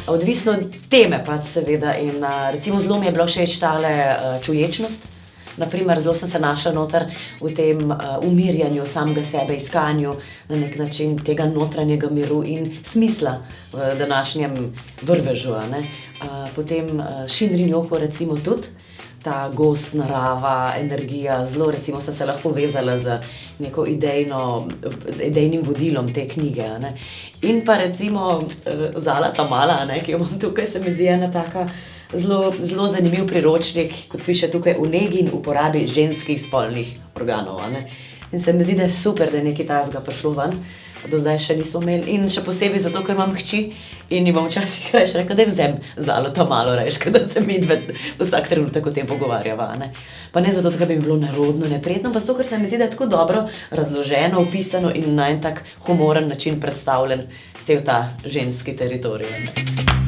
Odvisno od teme pač seveda in recimo zelo mi je bila všeč tale čuječnost. Naprimer, zelo sem se našla noter v tem umirjanju samega sebe, iskanju na nek način tega notranjega miru in smisla v današnjem vrvežu, a ne. Potem Shinrin Yoku recimo tudi, ta gost narava, energija, zelo recimo sem se lahko vezala z neko z idejnim vodilom te knjige, a ne. In pa recimo Zala ta mala, a ne, ki jo imam tukaj, se mi zdi ena taka zelo zanimiv priročnik, kot piše tukaj, v negi in uporabi ženskih spolnih organov, a ne. In se mi zdi, da je super, da je nekaj takega prišlo ven, do zdaj še nismo imeli. In še posebej zato, ker imam hči in ji bom včasih rečla, daj vzem Zalo ta malo rajška, da se midve vsak trenutek o tem pogovarjava, a ne. Pa ne zato, ker bi mi bilo nerodno, neprijetno, pa zato, ker se mi zdi, da je tako dobro razloženo, opisano in na en tak humoren način predstavljen cel ta ženski teritorij, a ne.